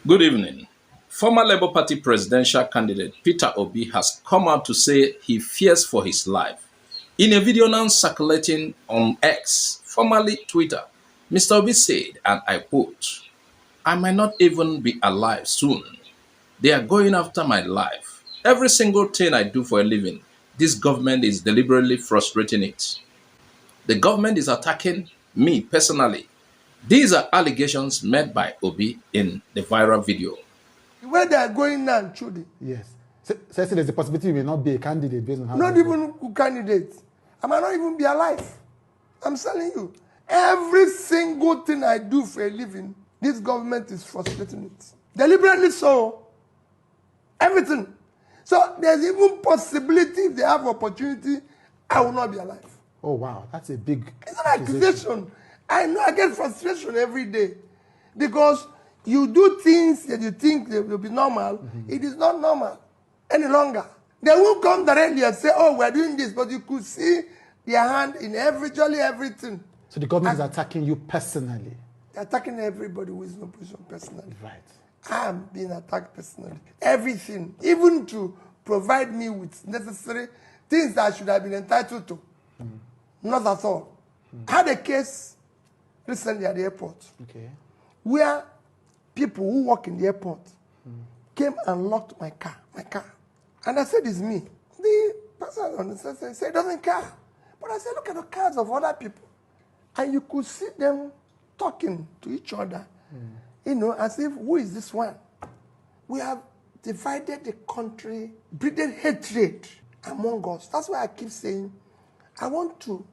Good evening. Former Labour Party presidential candidate Peter Obi has come out to say he fears for his life. In a video now circulating on X, formerly Twitter, Mr. Obi said, and I quote, "I might not even be alive soon. They are going after my life. Every single thing I do for a living, this government is deliberately frustrating it. The government is attacking me personally." These are allegations made by Obi in the viral video. The way they are going now, truly. Yes. So there's a possibility you may not be a candidate based on how. Not even candidates. I might not even be alive. I'm telling you. Every single thing I do for a living, this government is frustrating it. Deliberately so. Everything. So there's even possibility if they have opportunity, I will not be alive. Oh wow, that's a big. It's an accusation. I know I get frustration every day because you do things that you think they will be normal. It is not normal any longer. They won't come directly and say, "Oh, we're doing this," but you could see their hand in virtually everything. So the government is attacking you personally. They're attacking everybody who is in opposition personally. Right. I'm being attacked personally. Everything, even to provide me with necessary things that I should have been entitled to. Not at all. I had a case recently at the airport where people who work in the airport came and locked my car. And I said, "It's me." The person on the side said, "He doesn't care." But I said, "Look at the cars of other people." And you could see them talking to each other, as if, who is this one? We have divided the country, breeding hatred among us. That's why I keep saying, I want to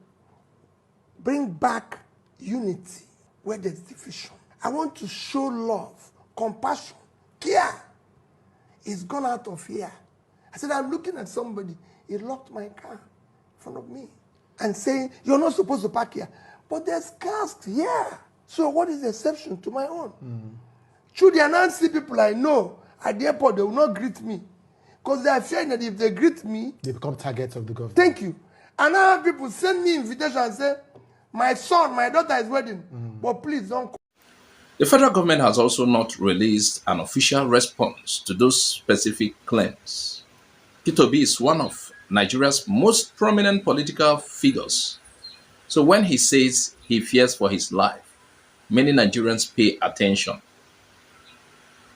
bring back unity where there's division. I want to show love, compassion, care. It's gone out of here. I said, I'm looking at somebody. He locked my car in front of me and saying, "You're not supposed to park here." But there's cars here. So what is the exception to my own? Should the Anansi people I know at the airport, they will not greet me. Because they are fearing that if they greet me, they become targets of the government. Thank you. And now people send me invitation and say, "My son, my daughter is wedding, but please don't come." The federal government has also not released an official response to those specific claims. Peter Obi is one of Nigeria's most prominent political figures. So when he says he fears for his life, many Nigerians pay attention.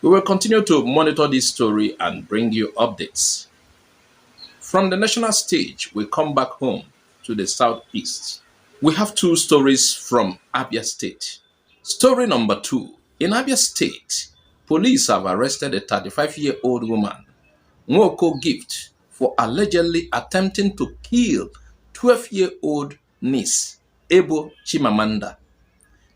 We will continue to monitor this story and bring you updates. From the national stage, we come back home to the southeast. We have two stories from Abia State. Story number 2. In Abia State, police have arrested a 35-year-old woman, Nwoko Gift, for allegedly attempting to kill 12-year-old niece, Ebo Chimamanda.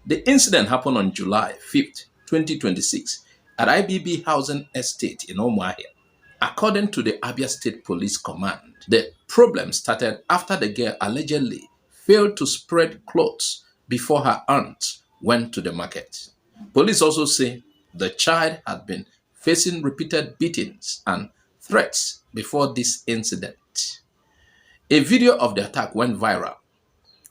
The incident happened on July 5th, 2026, at IBB Housing Estate in Umuahia. According to the Abia State Police Command, the problem started after the girl allegedly failed to spread clothes before her aunt went to the market. Police also say the child had been facing repeated beatings and threats before this incident. A video of the attack went viral.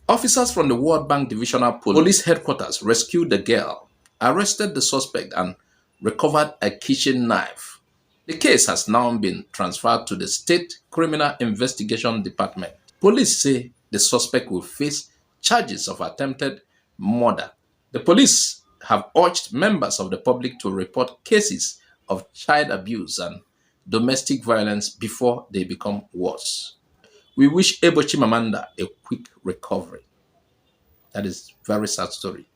Officers from the World Bank Divisional Police Headquarters rescued the girl, arrested the suspect, and recovered a kitchen knife. The case has now been transferred to the State Criminal Investigation Department. Police say the suspect will face charges of attempted murder. The police have urged members of the public to report cases of child abuse and domestic violence before they become worse. We wish Ebo Chimamanda a quick recovery. That is a very sad story.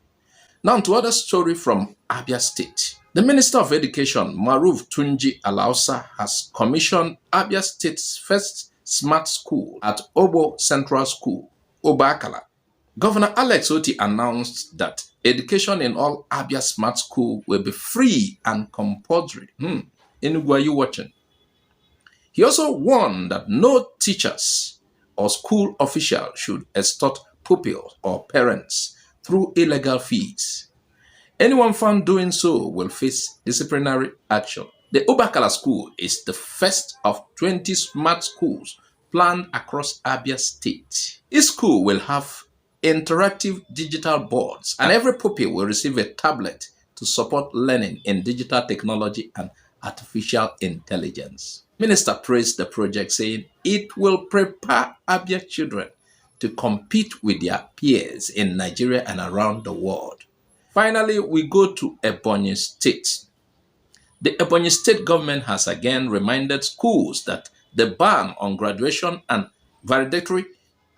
Now to other story from Abia State. The Minister of Education, Maruf Tunji Alausa, has commissioned Abia State's first smart school at Obo Central School, Obakala. Governor Alex Oti announced that education in all Abia smart schools will be free and compulsory. Enugu, are you watching? He also warned that no teachers or school officials should extort pupils or parents through illegal fees. Anyone found doing so will face disciplinary action. The Obakala School is the first of 20 smart schools planned across Abia State. Each school will have interactive digital boards, and every pupil will receive a tablet to support learning in digital technology and artificial intelligence. Minister praised the project, saying it will prepare Abia children to compete with their peers in Nigeria and around the world. Finally, we go to Ebonyi State. The Ebonyi State government has again reminded schools that the ban on graduation and valedictory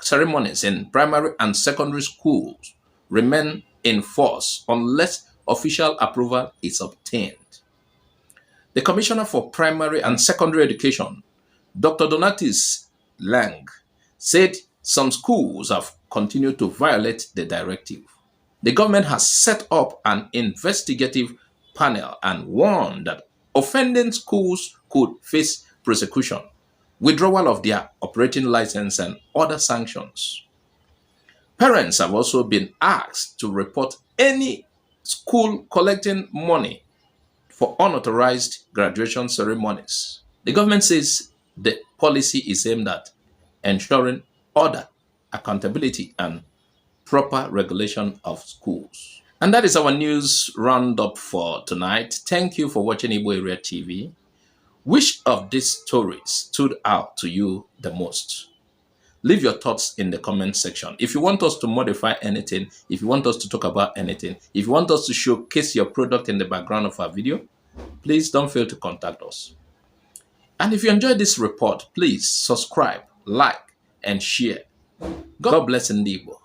ceremonies in primary and secondary schools remain in force unless official approval is obtained. The Commissioner for Primary and Secondary Education, Dr. Donatis Lang, said some schools have continued to violate the directive. The government has set up an investigative panel and warned that offending schools could face prosecution, withdrawal of their operating license, and other sanctions. Parents have also been asked to report any school collecting money for unauthorized graduation ceremonies. The government says the policy is aimed at ensuring order, accountability, and proper regulation of schools. And that is our news roundup for tonight. Thank you for watching Igbo Area TV. Which of these stories stood out to you the most? Leave your thoughts in the comment section. If you want us to modify anything, if you want us to talk about anything, if you want us to showcase your product in the background of our video, please don't fail to contact us. And if you enjoyed this report, please subscribe, like, and share. God bless Igbo.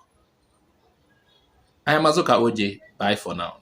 I am Azuka Oje. Bye for now.